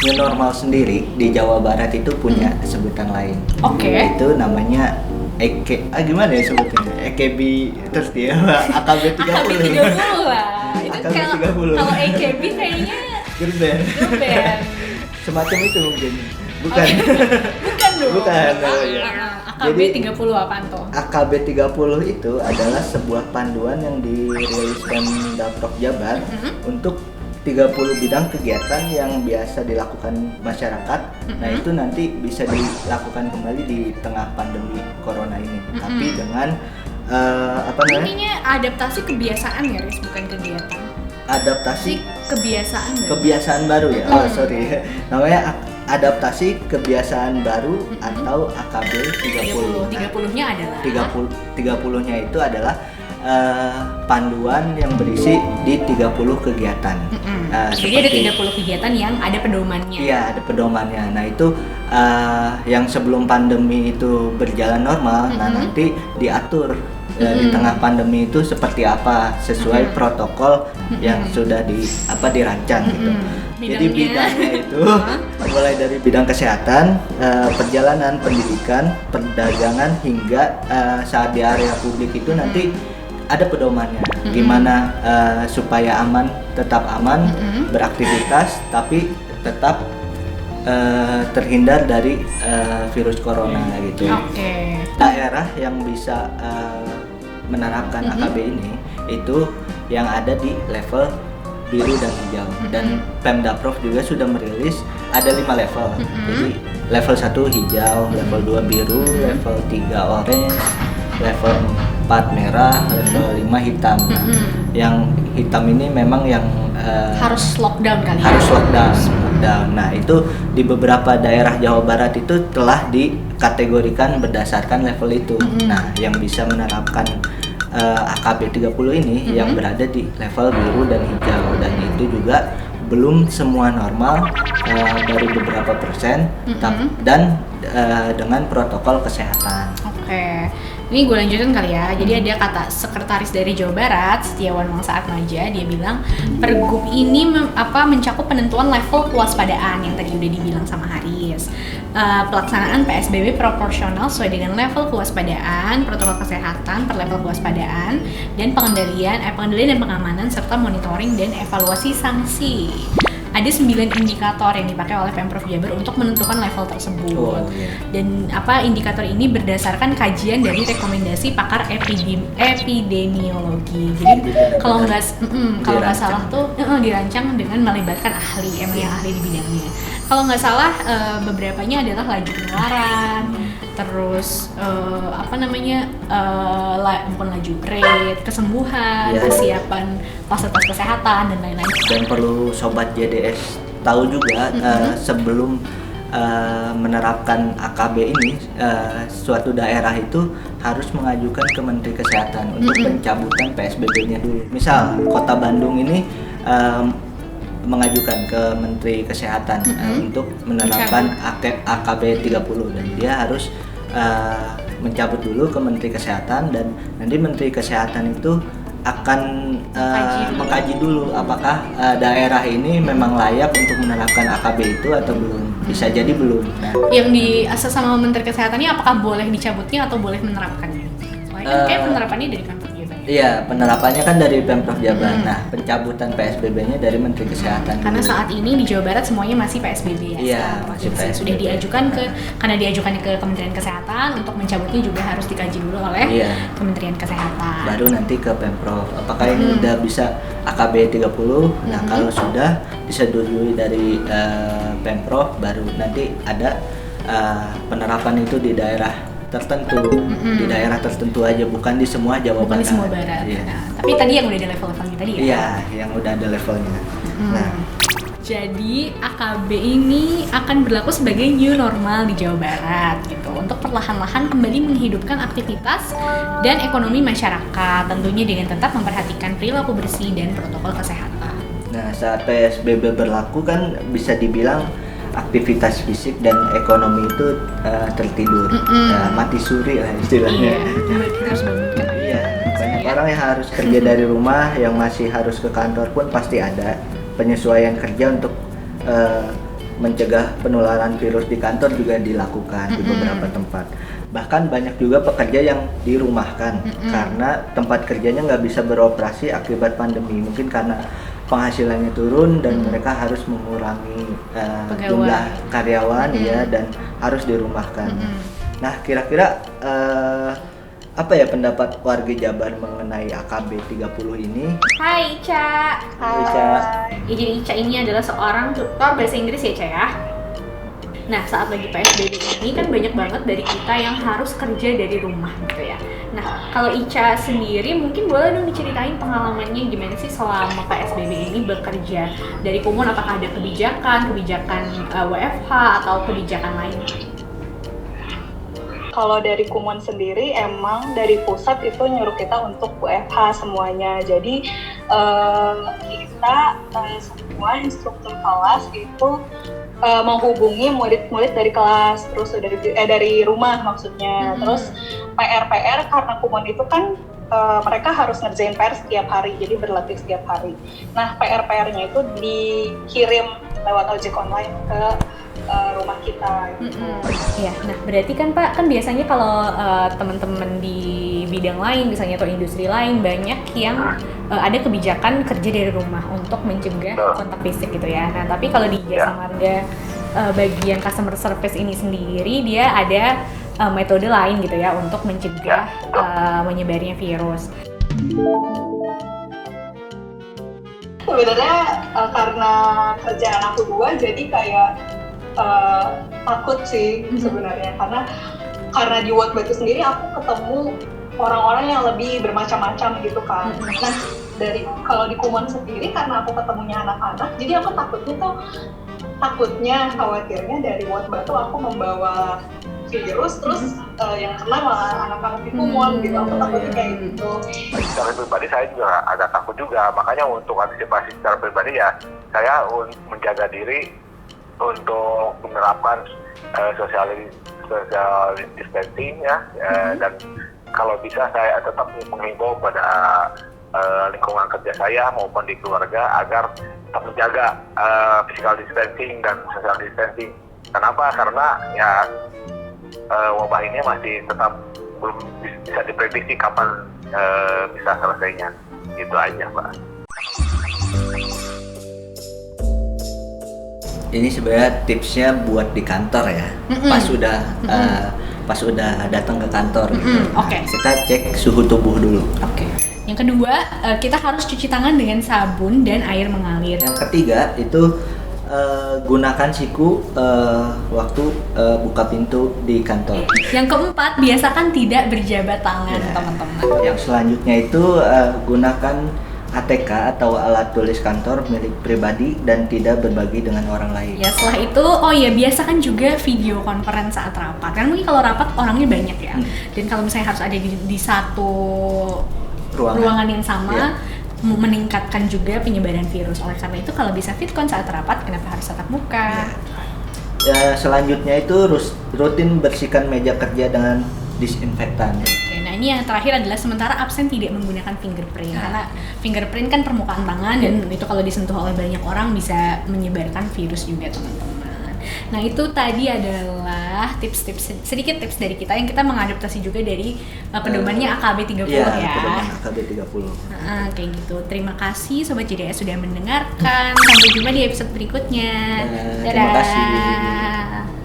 new normal sendiri di Jawa Barat itu punya sebutan lain. Oke. Itu namanya gimana ya sebutnya? AKB terus dia AKB 30. AKB 30 lah. Itu AKB 30. kalau AKB kayaknya Girl band. girl band. Semacam itu mungkin. Bukan. Bukan dong. Bukan. Oh, iya. AKB Jadi, 30 apaan tuh? AKB 30 itu adalah sebuah panduan yang diriliskan Daprok Jabar untuk 30 bidang kegiatan yang biasa dilakukan masyarakat. Nah, itu nanti bisa dilakukan kembali di tengah pandemi corona ini. Tapi dengan apa namanya? Intinya adaptasi kebiasaan ya, Riz, bukan kegiatan. Adaptasi Kebiasaan baru. kebiasaan baru ya. Oh, sorry. Namanya adaptasi kebiasaan baru atau AKB 30. 30-nya adalah 30-nya itu adalah panduan yang berisi di 30 kegiatan. Jadi ada 30 kegiatan yang ada pedomannya. Iya, ada pedomannya. Nah, itu yang sebelum pandemi itu berjalan normal, nah nanti diatur di tengah pandemi itu seperti apa sesuai protokol yang sudah dirancang gitu. Jadi bidangnya itu mulai dari bidang kesehatan, perjalanan, pendidikan, perdagangan hingga saat di area publik itu nanti ada pedomannya gimana supaya tetap aman beraktivitas tapi tetap terhindar dari virus corona gitu. Oke. Daerah yang bisa menerapkan AKB ini itu yang ada di level biru dan hijau, dan Pemdaprov juga sudah merilis ada 5 level. Jadi level 1 hijau, level 2 biru, level 3 orange, level 4 merah, level 5 hitam. Nah, yang hitam ini memang yang Harus lockdown kali harus ya. lockdown. Nah, itu di beberapa daerah Jawa Barat itu telah dikategorikan berdasarkan level itu. Nah, yang bisa menerapkan AKB 30 ini yang berada di level biru dan hijau, dan itu juga belum semua normal, baru beberapa persen, dan dengan protokol kesehatan. Oke. Ini gue lanjutin kali ya. Jadi ada kata sekretaris dari Jawa Barat, Setiawan Wangsa Atmaja, dia bilang Pergub ini mencakup penentuan level kewaspadaan yang tadi udah dibilang sama Haris. Pelaksanaan PSBB proporsional sesuai dengan level kewaspadaan, protokol kesehatan per level kewaspadaan, dan pengendalian dan pengamanan serta monitoring dan evaluasi sanksi. Ada 9 indikator yang dipakai oleh Pemprov Jabar untuk menentukan level tersebut. Dan indikator ini berdasarkan kajian dari rekomendasi pakar epidemiologi. Jadi kalau nggak salah tuh dirancang dengan melibatkan ahli, emang yang ahli di bidangnya. Kalau nggak salah beberapanya adalah laju penularan, terus bukan laju, rate kesembuhan, kesiapan fasilitas kesehatan dan lain-lain. Dan perlu sobat JDS tahu juga sebelum menerapkan AKB ini, suatu daerah itu harus mengajukan ke Menteri Kesehatan untuk pencabutan PSBB-nya dulu. Misal Kota Bandung ini mengajukan ke Menteri Kesehatan untuk menerapkan AKB 30, dan dia harus mencabut dulu ke Menteri Kesehatan, dan nanti Menteri Kesehatan itu akan mengkaji dulu apakah daerah ini memang layak untuk menerapkan AKB itu atau belum. Bisa jadi belum. Nah, yang diasas sama Menteri Kesehatan ini apakah boleh dicabutnya atau boleh menerapkannya? Soalnya kan kayak penerapannya dari Pemprov Jabar. Iya, penerapannya kan dari Pemprov Jabar. Nah, pencabutan PSBB-nya dari Menteri Kesehatan. Karena dulu. saat ini di Jawa Barat semuanya masih PSBB ya. Iya, masih PSBB. Sudah diajukan karena diajukannya ke Kementerian Kesehatan, untuk mencabutnya juga harus dikaji dulu oleh Kementerian Kesehatan. Baru nanti ke Pemprov. Apakah ini udah bisa AKB 30? Nah, kalau sudah disetujui dari Pemprov, baru nanti ada penerapan itu di daerah tertentu, di daerah tertentu aja, bukan di semua Jawa Bukan Barat. di semua Barat. Iya. Nah, tapi tadi yang udah ada level-levelnya tadi ya? Iya, yang udah ada levelnya. Nah, jadi AKB ini akan berlaku sebagai new normal di Jawa Barat gitu, untuk perlahan-lahan kembali menghidupkan aktivitas dan ekonomi masyarakat, tentunya dengan tetap memperhatikan perilaku bersih dan protokol kesehatan. Nah, saat PSBB berlaku kan bisa dibilang aktivitas fisik dan ekonomi itu tertidur, mati suri lah istilahnya. Kita harus bangunkan. Iya, banyak orang yang harus kerja dari rumah, yang masih harus ke kantor pun pasti ada penyesuaian kerja untuk mencegah penularan virus di kantor juga dilakukan di beberapa tempat. Bahkan banyak juga pekerja yang dirumahkan karena tempat kerjanya nggak bisa beroperasi akibat pandemi. Mungkin karena penghasilannya turun dan mereka harus mengurangi jumlah karyawan ya, dan harus dirumahkan. Nah, kira-kira apa ya pendapat warga Jabar mengenai AKB 30 ini? Hai Ica. Hai Ica. Ya, jadi Ica ini adalah seorang tutor bahasa Inggris ya Ica ya. Nah, saat lagi PSBB ini kan banyak banget dari kita yang harus kerja dari rumah gitu ya. Nah, kalau Ica sendiri mungkin boleh dong diceritain pengalamannya gimana sih selama PSBB ini bekerja dari Kumun, apakah ada kebijakan WFH atau kebijakan lain? Kalau dari Kumun sendiri emang dari pusat itu nyuruh kita untuk WFH semuanya. Jadi kita semua instruktur kelas itu menghubungi murid-murid dari kelas, terus dari rumah maksudnya. Terus PR karena Kumun itu kan mereka harus ngerjain PR setiap hari, jadi berlatih setiap hari. Nah, PR-nya itu dikirim lewat ojek online ke rumah kita. Ya, nah berarti kan Pak, kan biasanya kalau teman-teman di bidang lain misalnya atau industri lain banyak yang ada kebijakan kerja dari rumah untuk mencegah kontak fisik gitu ya. Nah tapi kalau di Jasa Marga bagian customer service ini sendiri dia ada metode lain gitu ya untuk mencegah menyebarnya virus. Sebenarnya karena kerjaan aku dua, jadi kayak takut sih sebenarnya, karena di Wordba itu sendiri aku ketemu orang-orang yang lebih bermacam-macam gitu kan. Nah, kalau di Kumun sendiri karena aku ketemunya anak-anak, jadi aku khawatirnya dari Wordba tuh aku membawa virus terus yang kena malah anak-anak di Kumun gitu. Aku takutnya kayak gitu. Secara pribadi saya juga agak takut juga, makanya untuk antisipasi secara pribadi ya saya menjaga diri untuk menerapkan social distancing ya, dan kalau bisa saya tetap menghimbau pada lingkungan kerja saya maupun di keluarga agar tetap menjaga physical distancing dan social distancing. Kenapa? Karena ya wabah ini masih tetap belum bisa diprediksi kapan bisa selesainya. Itu aja, Pak. Ini sebenarnya tipsnya buat di kantor ya. Pas udah datang ke kantor gitu. Oke. Kita cek suhu tubuh dulu. Oke. Yang kedua, kita harus cuci tangan dengan sabun dan air mengalir. Yang ketiga itu gunakan siku waktu buka pintu di kantor. Yang keempat, biasakan tidak berjabat tangan, teman-teman. Yang selanjutnya itu gunakan ATK atau alat tulis kantor milik pribadi dan tidak berbagi dengan orang lain. Ya, setelah itu, biasakan juga video conference saat rapat. Kan mungkin kalau rapat orangnya banyak ya. Dan kalau misalnya harus ada di satu ruangan yang sama, meningkatkan juga penyebaran virus. Oleh karena itu, kalau bisa VidCon saat rapat, kenapa harus tatap muka? Ya, selanjutnya itu rutin bersihkan meja kerja dengan disinfektan. Oke, nah ini yang terakhir adalah sementara absen tidak menggunakan fingerprint, karena fingerprint kan permukaan tangan dan itu kalau disentuh oleh banyak orang bisa menyebarkan virus juga, teman-teman. Nah itu tadi adalah sedikit tips dari kita yang kita mengadaptasi juga dari pedomannya AKB 30 ya. Pedoman AKB 30. Kayak gitu. Terima kasih Sobat JDS sudah mendengarkan. Sampai jumpa di episode berikutnya. Terima kasih.